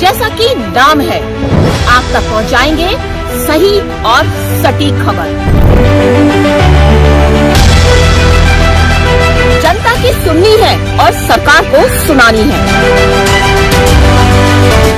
जैसा कि नाम है, आप तक पहुंचाएंगे सही और सटीक खबर। जनता की सुननी है और सरकार को सुनानी है।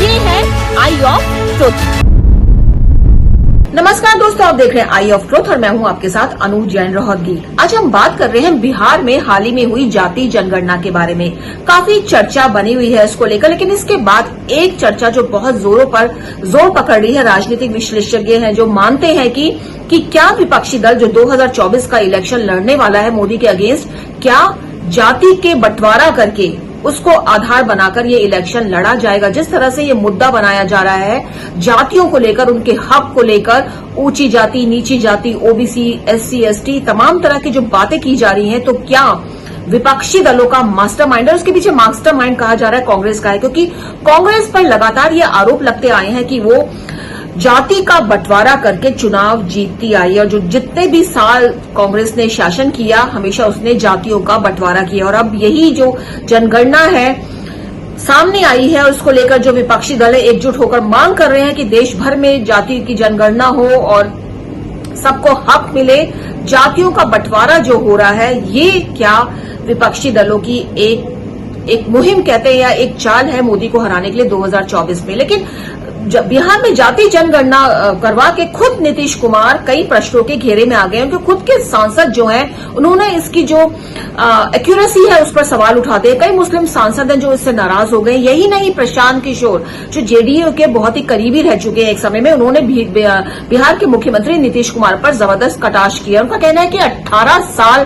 ये है आई ऑफ ट्रुथ। नमस्कार दोस्तों, आप देख रहे हैं आई ऑफ ट्रुथ और मैं हूं आपके साथ अनु जैन रोहतगी। आज हम बात कर रहे हैं बिहार में हाल ही में हुई जाति जनगणना के बारे में। काफी चर्चा बनी हुई है इसको लेकर, लेकिन इसके बाद एक चर्चा जो बहुत जोर पकड़ रही है, राजनीतिक विश्लेषज्ञ हैं जो मानते हैं कि क्या विपक्षी दल जो 2024 का इलेक्शन लड़ने वाला है मोदी के अगेंस्ट, क्या जाति के बंटवारा करके उसको आधार बनाकर ये इलेक्शन लड़ा जाएगा। जिस तरह से ये मुद्दा बनाया जा रहा है जातियों को लेकर, उनके हक को लेकर, ऊंची जाति, नीची जाति, ओबीसी, एससी, एसटी, तमाम तरह की जो बातें की जा रही हैं, तो क्या विपक्षी दलों का मास्टरमाइंड है? उसके पीछे मास्टरमाइंड कहा जा रहा है कांग्रेस का है, क्योंकि कांग्रेस पर लगातार ये आरोप लगते आए हैं कि वो जाति का बंटवारा करके चुनाव जीतती आई है और जो जितने भी साल कांग्रेस ने शासन किया हमेशा उसने जातियों का बंटवारा किया। और अब यही जो जनगणना है सामने आई है, उसको लेकर जो विपक्षी दल है एकजुट होकर मांग कर रहे हैं कि देश भर में जाति की जनगणना हो और सबको हक मिले। जातियों का बंटवारा जो हो रहा है, ये क्या विपक्षी दलों की एक मुहिम कहते हैं या एक चाल है मोदी को हराने के लिए 2024 में। लेकिन बिहार में जाति जनगणना करवा के खुद नीतीश कुमार कई प्रश्नों के घेरे में आ गए हैं, क्योंकि खुद के सांसद जो हैं उन्होंने इसकी जो एक्यूरेसी है उस पर सवाल उठाते हैं। कई मुस्लिम सांसद हैं जो इससे नाराज हो गए। यही नहीं, प्रशांत किशोर जो जेडीयू के बहुत ही करीबी रह चुके हैं एक समय में, उन्होंने बिहार के मुख्यमंत्री नीतीश कुमार पर जबरदस्त कटाक्ष किया। उनका कहना है कि 18 साल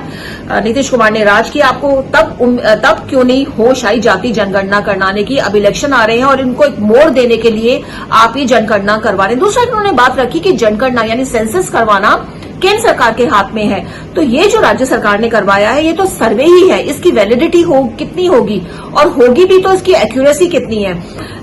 नीतीश कुमार ने राज किया, आपको तब क्यों नहीं होश आई जाति जनगणना कराने की? अब इलेक्शन आ रहे हैं और इनको एक मोड़ देने के लिए आप ये जनगणना करवा रहे हैं। दूसरा उन्होंने बात रखी कि जनगणना यानी सेंसस करवाना केंद्र सरकार के हाथ में है, तो ये जो राज्य सरकार ने करवाया है ये तो सर्वे ही है, इसकी वैलिडिटी कितनी होगी और होगी भी तो इसकी एक्यूरेसी कितनी है।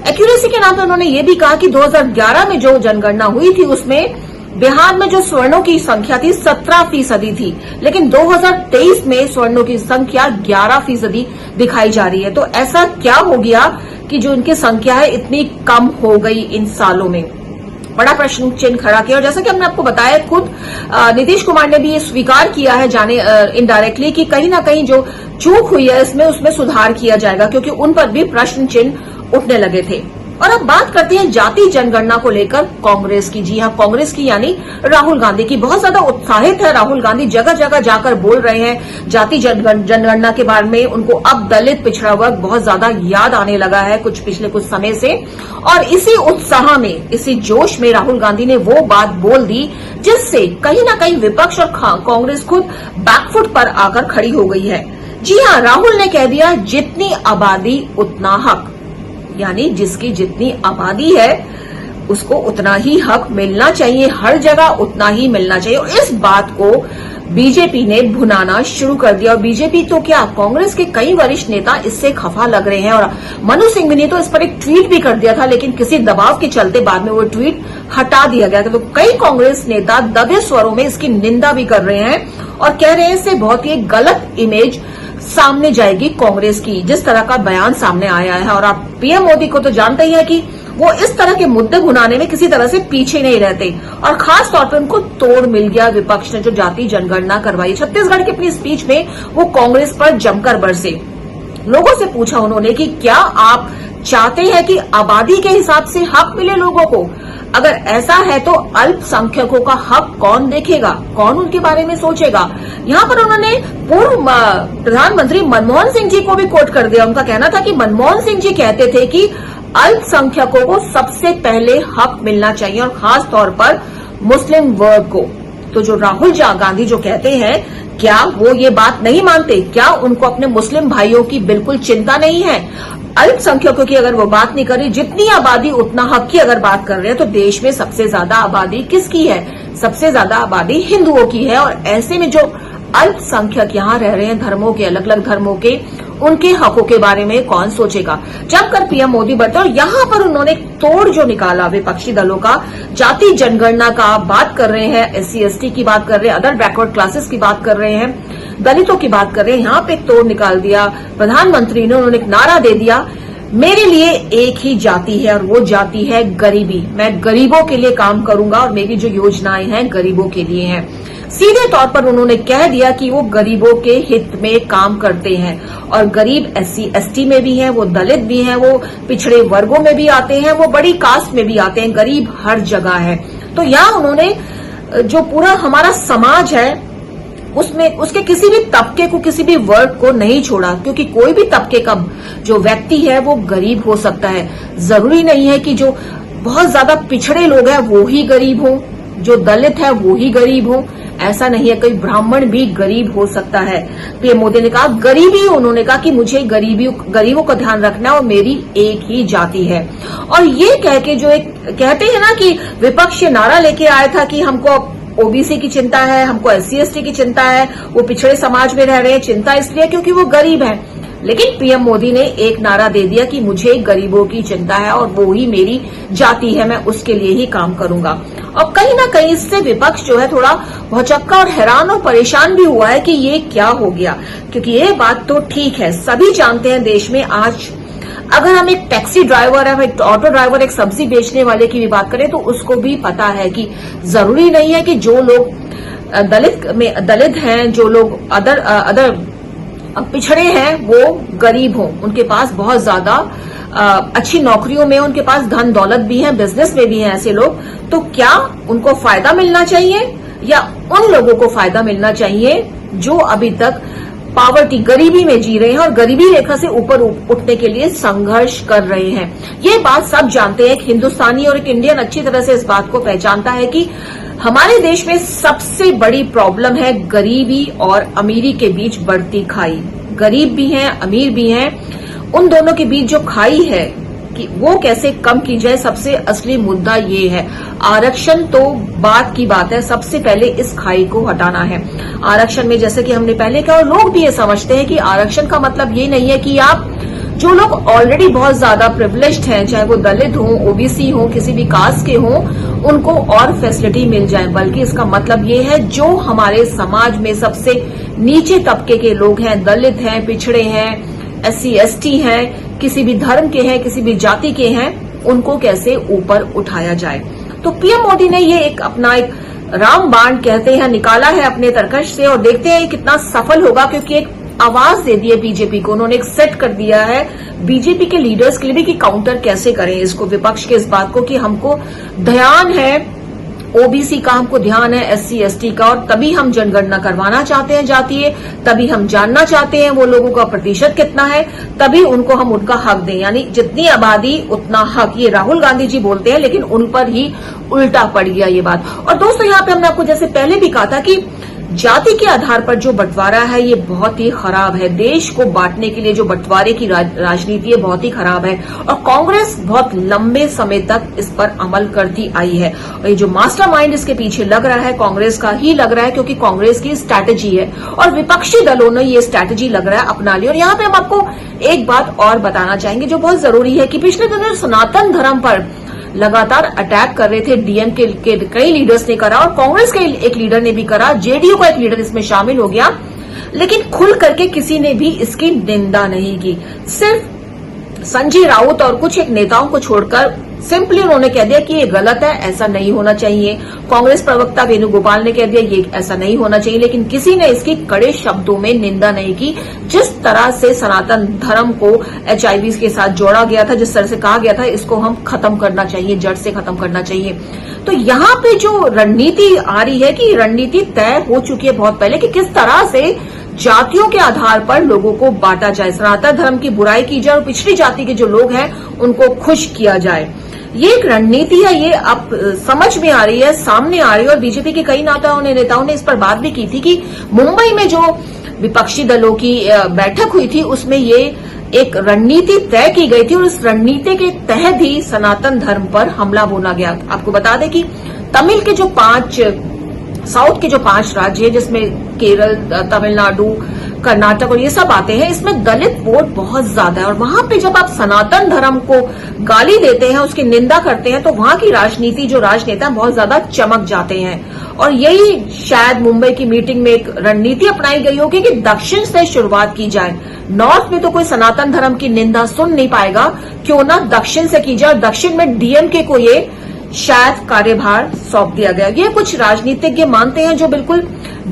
एक्यूरेसी के नाम पर उन्होंने ये भी कहा कि 2011 में जो जनगणना हुई थी उसमें बिहार में जो स्वर्णों की संख्या थी 17% थी, लेकिन 2023 में स्वर्णों की संख्या 11% दिखाई जा रही है। तो ऐसा क्या हो गया कि जो इनकी संख्या है इतनी कम हो गई इन सालों में? बड़ा प्रश्न चिन्ह खड़ा किया। और जैसा कि हमने आपको बताया, खुद नीतीश कुमार ने भी ये स्वीकार किया है जाने इनडायरेक्टली कि कहीं ना कहीं जो चूक हुई है उसमें सुधार किया जाएगा, क्योंकि उन पर भी प्रश्न चिन्ह उठने लगे थे। और अब बात करते हैं जाति जनगणना को लेकर कांग्रेस की। जी हां, कांग्रेस की यानी राहुल गांधी की। बहुत ज्यादा उत्साहित है राहुल गांधी, जगह जगह जाकर बोल रहे हैं जाति जनगणना के बारे में। उनको अब दलित पिछड़ा वर्ग बहुत ज्यादा याद आने लगा है पिछले कुछ समय से, और इसी उत्साह में, इसी जोश में राहुल गांधी ने वो बात बोल दी जिससे कहीं ना कहीं विपक्ष और कांग्रेस खुद बैकफुट पर आकर खड़ी हो गई है। जी हां, राहुल ने कह दिया जितनी आबादी उतना हक, यानी जिसकी जितनी आबादी है उसको उतना ही हक मिलना चाहिए, हर जगह उतना ही मिलना चाहिए। और इस बात को बीजेपी ने भुनाना शुरू कर दिया। और बीजेपी तो क्या, कांग्रेस के कई वरिष्ठ नेता इससे खफा लग रहे हैं। और मनु सिंह ने तो इस पर एक ट्वीट भी कर दिया था, लेकिन किसी दबाव के चलते बाद में वो ट्वीट हटा दिया गया था। तो कई कांग्रेस नेता दबे स्वरों में इसकी निंदा भी कर रहे हैं और कह रहे हैं इससे बहुत ही गलत इमेज सामने जाएगी कांग्रेस की, जिस तरह का बयान सामने आया है। और आप पीएम मोदी को तो जानते ही हैं कि वो इस तरह के मुद्दे भुनाने में किसी तरह से पीछे नहीं रहते, और खास तौर पर उनको तोड़ मिल गया विपक्ष ने जो जाति जनगणना करवाई। छत्तीसगढ़ की अपनी स्पीच में वो कांग्रेस पर जमकर बरसे। लोगों से पूछा उन्होंने कि क्या आप चाहते हैं कि आबादी के हिसाब से हक मिले लोगों को? अगर ऐसा है तो अल्पसंख्यकों का हक कौन देखेगा, कौन उनके बारे में सोचेगा? यहाँ पर उन्होंने पूर्व प्रधानमंत्री मनमोहन सिंह जी को भी कोट कर दिया। उनका कहना था कि मनमोहन सिंह जी कहते थे कि अल्पसंख्यकों को सबसे पहले हक मिलना चाहिए और खास तौर पर मुस्लिम वर्ग को। तो जो राहुल गांधी जो कहते हैं, क्या वो ये बात नहीं मानते? क्या उनको अपने मुस्लिम भाइयों की बिल्कुल चिंता नहीं है? अल्पसंख्यकों की अगर वो बात नहीं कर रही, जितनी आबादी उतना हक की अगर बात कर रहे हैं, तो देश में सबसे ज्यादा आबादी किसकी है? सबसे ज्यादा आबादी हिंदुओं की है। और ऐसे में जो अल्पसंख्यक यहाँ रह रहे हैं, धर्मों के, अलग अलग धर्मों के, उनके हकों के बारे में कौन सोचेगा? जमकर पीएम मोदी बढ़ते और यहाँ पर उन्होंने तोड़ जो निकाला विपक्षी दलों का, जाति जनगणना का बात कर रहे हैं, एससी एसटी की बात कर रहे हैं, अदर बैकवर्ड क्लासेस की बात कर रहे हैं, दलितों की बात कर रहे हैं, यहाँ पे एक तोड़ निकाल दिया प्रधानमंत्री ने। उन्होंने एक नारा दे दिया मेरे लिए एक ही जाति है और वो जाति है गरीबी। मैं गरीबों के लिए काम करूंगा और मेरी जो योजनाएं हैं गरीबों के लिए हैं। सीधे तौर पर उन्होंने कह दिया कि वो गरीबों के हित में काम करते हैं और गरीब SC ST में भी हैं, वो दलित भी हैं, वो पिछड़े वर्गों में भी आते हैं, वो बड़ी कास्ट में भी आते हैं, गरीब हर जगह है। तो यहाँ उन्होंने जो पूरा हमारा समाज है उसमें उसके किसी भी तबके को, किसी भी वर्ग को नहीं छोड़ा, क्योंकि कोई भी तबके का जो व्यक्ति है वो गरीब हो सकता है। जरूरी नहीं है कि जो बहुत ज्यादा पिछड़े लोग हैं वो ही गरीब हों, जो दलित है वो ही गरीब हो, ऐसा नहीं है। कोई ब्राह्मण भी गरीब हो सकता है। पीएम मोदी ने कहा गरीबी, उन्होंने कहा कि मुझे गरीबों का ध्यान रखना और मेरी एक ही जाति है। और ये कह के जो एक कहते हैं ना कि विपक्ष ये नारा लेके आया था कि हमको OBC की चिंता है, हमको SC ST की चिंता है, वो पिछड़े समाज में रह रहे हैं, चिंता इसलिए क्योंकि वो गरीब है। लेकिन पीएम मोदी ने एक नारा दे दिया कि मुझे गरीबों की चिंता है और वो ही मेरी जाति है, मैं उसके लिए ही काम करूंगा। और कहीं ना कहीं इससे विपक्ष जो है थोड़ा भौचक्का और हैरान और परेशान भी हुआ है कि ये क्या हो गया, क्योंकि ये बात तो ठीक है, सभी जानते हैं देश में आज अगर हम एक टैक्सी ड्राइवर है, एक ऑटो ड्राइवर, एक सब्जी बेचने वाले की भी बात करें तो उसको भी पता है कि जरूरी नहीं है कि जो लोग दलित हैं, जो लोग अदर पिछड़े हैं वो गरीब हों, उनके पास बहुत ज्यादा अच्छी नौकरियों में, उनके पास धन दौलत भी है, बिजनेस में भी हैं ऐसे लोग। तो क्या उनको फायदा मिलना चाहिए या उन लोगों को फायदा मिलना चाहिए जो अभी तक पावर्टी, गरीबी में जी रहे हैं और गरीबी रेखा से ऊपर उठने के लिए संघर्ष कर रहे हैं? ये बात सब जानते हैं। एक हिंदुस्तानी और एक इंडियन अच्छी तरह से इस बात को पहचानता है कि हमारे देश में सबसे बड़ी प्रॉब्लम है गरीबी और अमीरी के बीच बढ़ती खाई। गरीब भी हैं, अमीर भी हैं, उन दोनों के बीच जो खाई है कि वो कैसे कम की जाए, सबसे असली मुद्दा ये है। आरक्षण तो बात की बात है, सबसे पहले इस खाई को हटाना है। आरक्षण में जैसे कि हमने पहले कहा और लोग भी ये समझते हैं कि आरक्षण का मतलब ये नहीं है कि आप जो लोग ऑलरेडी बहुत ज्यादा प्रिविलेज्ड हैं, चाहे वो दलित हो, OBC हो, किसी भी कास्ट के हो, उनको और फैसिलिटी मिल जाए, बल्कि इसका मतलब ये है जो हमारे समाज में सबसे नीचे तबके के लोग हैं, दलित हैं, पिछड़े हैं, SC ST हैं, किसी भी धर्म के हैं, किसी भी जाति के हैं, उनको कैसे ऊपर उठाया जाए। तो पीएम मोदी ने ये अपना एक रामबाण कहते हैं निकाला है अपने तरकश से और देखते हैं कितना सफल होगा, क्योंकि एक आवाज दे दी है बीजेपी को, उन्होंने एक सेट कर दिया है बीजेपी के लीडर्स के लिए भी कि काउंटर कैसे करें इसको, विपक्ष के इस बात को कि हमको ध्यान है OBC का, हमको ध्यान है SC ST का, और तभी हम जनगणना करवाना चाहते हैं जातीय, तभी हम जानना चाहते हैं वो लोगों का प्रतिशत कितना है, तभी उनको हम उनका हक दें, यानी जितनी आबादी उतना हक। ये राहुल गांधी जी बोलते हैं लेकिन उन पर ही उल्टा पड़ गया ये बात। और दोस्तों यहाँ पे हमने आपको जैसे पहले भी कहा था कि जाति के आधार पर जो बंटवारा है ये बहुत ही खराब है। देश को बांटने के लिए जो बंटवारे की राजनीति है बहुत ही खराब है और कांग्रेस बहुत लंबे समय तक इस पर अमल करती आई है। और ये जो मास्टरमाइंड इसके पीछे लग रहा है कांग्रेस का ही लग रहा है, क्योंकि कांग्रेस की स्ट्रैटेजी है और विपक्षी दलों ने ये स्ट्रैटेजी लग रहा है अपना ली। और यहाँ पे हम आपको एक बात और बताना चाहेंगे जो बहुत जरूरी है कि पिछले दिनों सनातन धर्म पर लगातार अटैक कर रहे थे डीएमके के कई लीडर्स ने करा और कांग्रेस के एक लीडर ने भी करा, जेडीयू का एक लीडर इसमें शामिल हो गया, लेकिन खुल करके किसी ने भी इसकी निंदा नहीं की। सिर्फ संजय राउत और कुछ एक नेताओं को छोड़कर सिंपली उन्होंने कह दिया कि ये गलत है, ऐसा नहीं होना चाहिए। कांग्रेस प्रवक्ता वेणुगोपाल ने कह दिया ये ऐसा नहीं होना चाहिए, लेकिन किसी ने इसकी कड़े शब्दों में निंदा नहीं की। जिस तरह से सनातन धर्म को HIV के साथ जोड़ा गया था, जिस तरह से कहा गया था इसको हम खत्म करना चाहिए, जड़ से खत्म करना चाहिए। तो यहाँ पे जो रणनीति आ रही है कि रणनीति तय हो चुकी है बहुत पहले कि किस तरह से जातियों के आधार पर लोगों को बांटा जाए, सनातन धर्म की बुराई की जाए और पिछड़ी जाति के जो लोग हैं उनको खुश किया जाए। ये एक रणनीति है, ये अब समझ में आ रही है, सामने आ रही है। और बीजेपी के कई नेताओं ने इस पर बात भी की थी कि मुंबई में जो विपक्षी दलों की बैठक हुई थी उसमें ये एक रणनीति तय की गई थी और इस रणनीति के तहत ही सनातन धर्म पर हमला बोला गया। आपको बता दें कि तमिल के जो 5 राज्य हैं जिसमें केरल, तमिलनाडु, कर्नाटक और ये सब आते हैं, इसमें दलित वोट बहुत ज्यादा है। और वहां पे जब आप सनातन धर्म को गाली देते हैं, उसकी निंदा करते हैं, तो वहां की राजनीति, जो राजनेता बहुत ज्यादा चमक जाते हैं। और यही शायद मुंबई की मीटिंग में एक रणनीति अपनाई गई होगी कि दक्षिण से शुरुआत की जाए। नॉर्थ में तो कोई सनातन धर्म की निंदा सुन नहीं पाएगा, क्यों ना दक्षिण से की जाए। और दक्षिण में डीएमके को ये शायद कार्यभार सौंप दिया गया। ये कुछ राजनीतिज्ञ मानते हैं जो बिल्कुल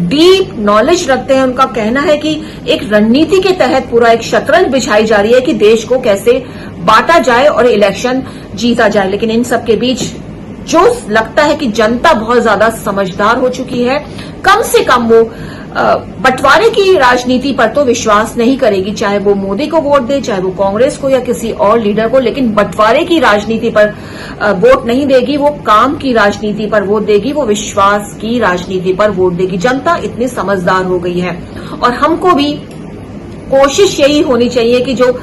डीप नॉलेज रखते हैं। उनका कहना है कि एक रणनीति के तहत पूरा एक शतरंज बिछाई जा रही है कि देश को कैसे बांटा जाए और इलेक्शन जीता जाए। लेकिन इन सब के बीच जो लगता है कि जनता बहुत ज्यादा समझदार हो चुकी है, कम से कम वो बंटवारे की राजनीति पर तो विश्वास नहीं करेगी, चाहे वो मोदी को वोट दे, चाहे वो कांग्रेस को या किसी और लीडर को। लेकिन बंटवारे की राजनीति पर वोट नहीं देगी, वो काम की राजनीति पर वोट देगी, वो विश्वास की राजनीति पर वोट देगी। जनता इतनी समझदार हो गई है। और हमको भी कोशिश यही होनी चाहिए कि जो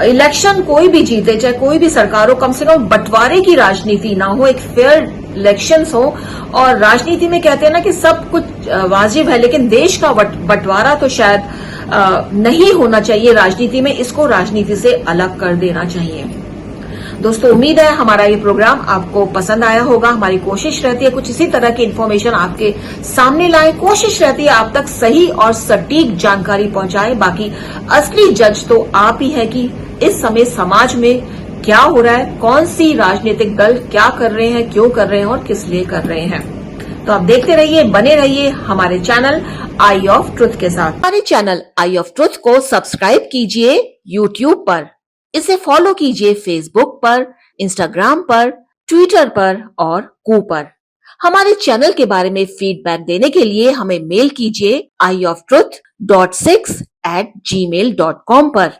इलेक्शन कोई भी जीते, चाहे कोई भी सरकार हो, कम से कम बंटवारे की राजनीति ना हो, एक फेयर इलेक्शंस हो। और राजनीति में कहते हैं ना कि सब कुछ वाजिब है, लेकिन देश का बंटवारा तो शायद नहीं होना चाहिए राजनीति में। इसको राजनीति से अलग कर देना चाहिए। दोस्तों, उम्मीद है हमारा ये प्रोग्राम आपको पसंद आया होगा। हमारी कोशिश रहती है कुछ इसी तरह की इन्फॉर्मेशन आपके सामने लाए। कोशिश रहती है आप तक सही और सटीक जानकारी पहुंचाए। बाकी असली जज तो आप ही है कि इस समय समाज में क्या हो रहा है, कौन सी राजनीतिक दल क्या कर रहे हैं, क्यों कर रहे हैं और किस लिए कर रहे हैं। तो आप देखते रहिए, बने रहिए हमारे चैनल आई ऑफ ट्रुथ के साथ। हमारे चैनल आई ऑफ ट्रुथ को सब्सक्राइब कीजिए यूट्यूब पर, इसे फॉलो कीजिए फेसबुक पर, इंस्टाग्राम पर, ट्विटर पर और कू पर। हमारे चैनल के बारे में फीडबैक देने के लिए हमें मेल कीजिए ioftruth.6@gmail.com पर।